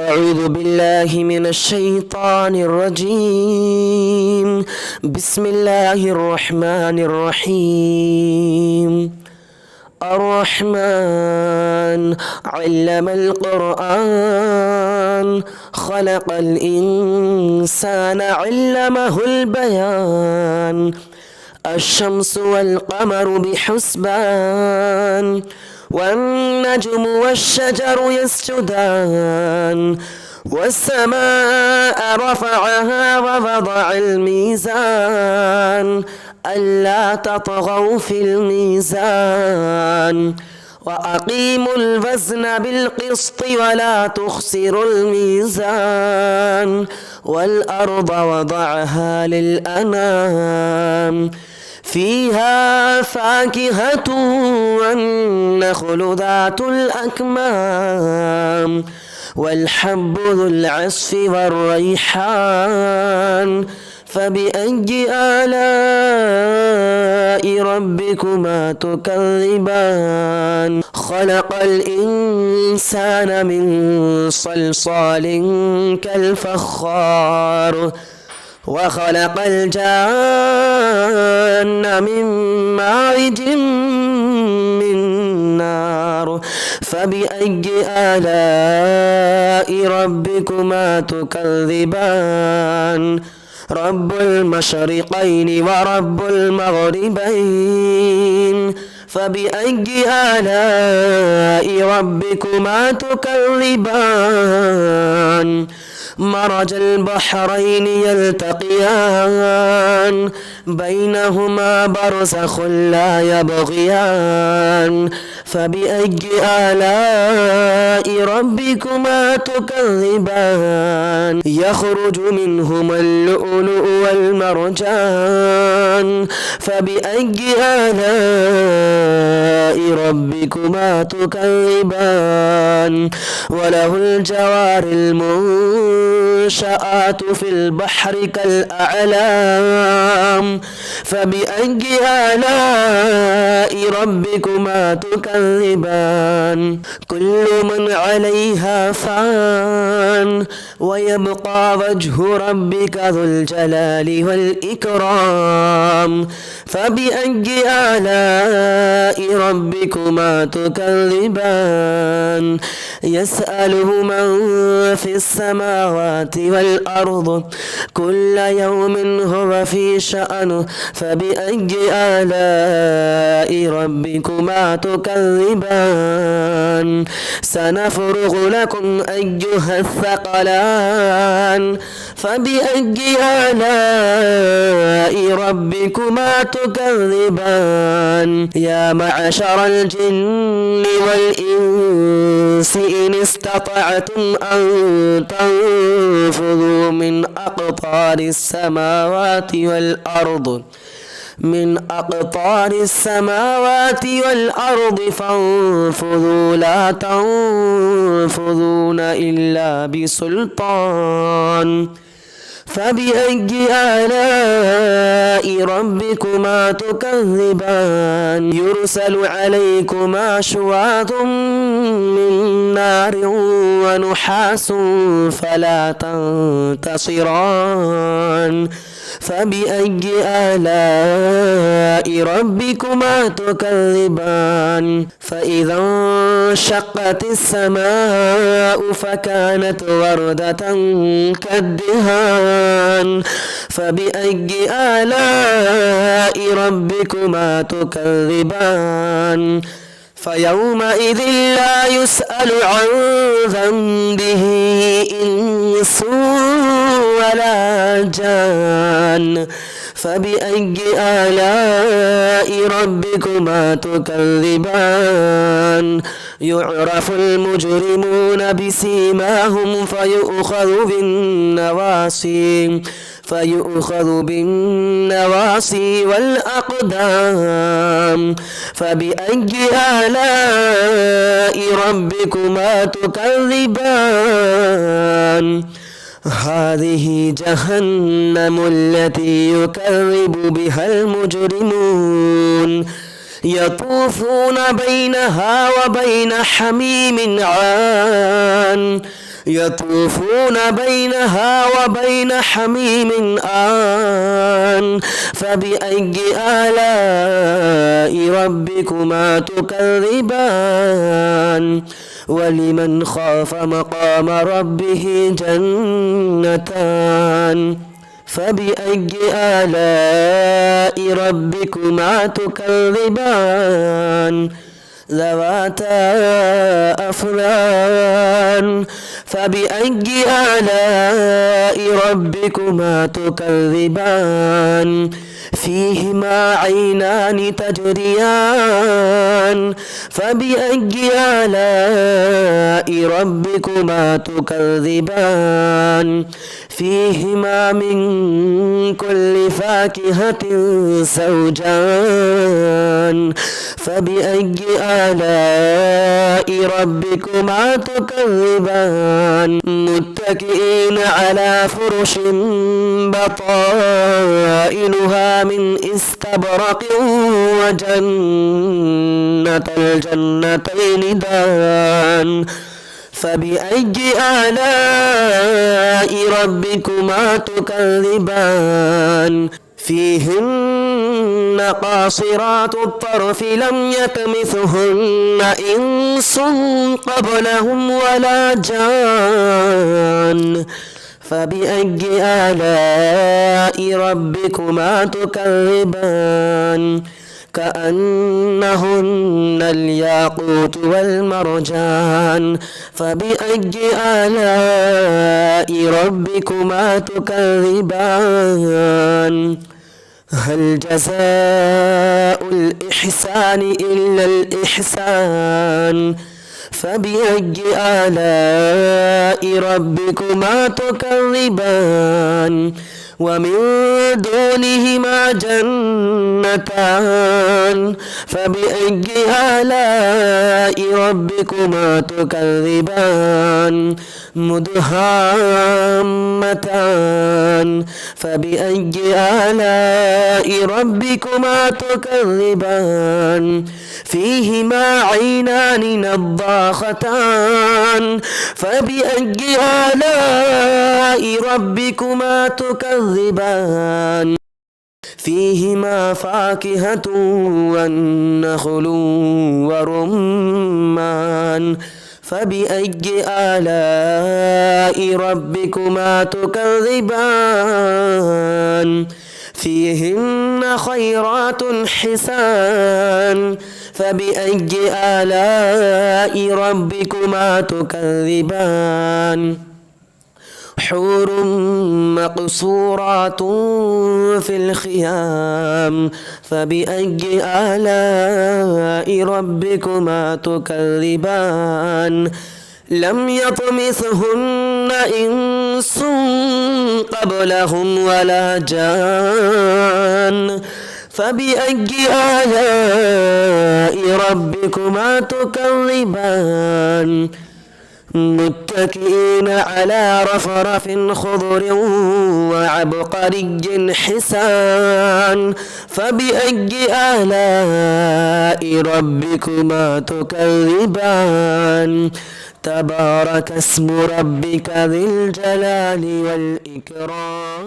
أعوذ بالله من الشيطان الرجيم. بسم الله الرحمن الرحيم. الرحمن علم القرآن، خلق الإنسان علمه البيان. الشمس والقمر بحسبان، والنجم والشجر يسجدان. والسماء رفعها ووضع الميزان، ألا تطغوا في الميزان. وأقيموا الوزن بالقسط ولا تخسروا الميزان. والأرض وضعها للأنام، فيها فاكهة والنخل ذات الأكمام، والحب ذو العصف والريحان. فبأي آلاء ربكما تكذبان؟ خلق الإنسان من صلصال كالفخار، وخلق الجان من مارج من نار. فبأي آلاء ربكما تكذبان؟ رب المشرقين ورب المغربين. فبأي آلاء ربكما تكذبان؟ مرج البحرين يلتقيان، بينهما برزخ لا يبغيان. فبأي آلاء ربكما تكذبان؟ يخرج منهما اللؤلؤ والمرجان. فبأي آلاء ربكما تكذبان؟ وله الجوار المنشآت في البحر كالأعلام. فبأي آلاء ربكما تكذبان؟ كل من عليها فان، ويبقى وجه ربك ذو الجلال والإكرام. فبأي آلاء ربكما تكذبان؟ يسأله من في السماوات والأرض، كل يوم هو في شأن. فبأي آلاء ربكما تكذبان؟ سنفرغ لكم أيها الثقلان. فبأي آلاء ربكما تكذبان؟ يا معشر الجن والإنس إن استطعتم أن تنفذوا من أقطار السماوات والأرض فانفذوا لا تنفذون إلا بسلطان. فبأي آلاء ربكما تكذبان؟ يرسل عليكما شواظ من نار ونحاس فلا تنتصران. فبأي آلاء ربكما تكذبان؟ فإذا انشقت السماء فكانت وردة كالدهان. فبأي آلاء ربكما تكذبان؟ فيومئذ لا يسأل عن ذنبه إنس ولا جان. فبأي آلاء ربكما تكذبان؟ يعرف المجرمون بسيماهم فيؤخذ بالنواصي والأقدام. فبأي آلاء ربكما تكذبان؟ هذه جهنم التي يكذب بها المجرمون، يطوفون بينها وبين حميم عان يطوفون بينها وبين حميم آن فبأي آلاء ربكما تكذبان ولمن خاف مقام ربه جنتان فبأي آلاء ربكما تكذبان ذواتا أفنان فبأي آلاء ربكما تكذبان فيهما عينان تجريان فبأي آلاء ربكما تكذبان فيهما من كل فاكهة زوجان فبأي آلاء ربكما تكذبان متكئين على فرش بطائنها من استبرق وجنة الجنتين دان فبأي آلاء ربكما تكذبان فيهن قاصرات الطرف لم يطمثهن إنس قبلهم ولا جان فبأي آلاء ربكما تكذبان كأنهن الياقوت والمرجان فبأي آلاء ربكما تكذبان هل جزاء الإحسان إلا الإحسان فبأي آلاء ربكما تكذبان ومن دونهما جنتان فبأي آلاء ربكما تكذبان مدهامتان فبأي آلاء ربكما تكذبان فيهما عينان نضاختان فبأي آلاء ربكما تكذبان فيهما فاكهة والنخل ورمان فبأي آلاء ربكما تكذبان فيهن خيرات حسان فبأي آلاء ربكما تكذبان حور مقصورات في الخيام فبأي آلاء ربكما تكذبان لم يطمثهن إنس قبلهم ولا جان فبأي آلاء ربكما تكذبان متكئين على رفرف خضر وعبقري حسان فبأي آلاء ربكما تكذبان تبارك اسم ربك ذي الجلال والإكرام.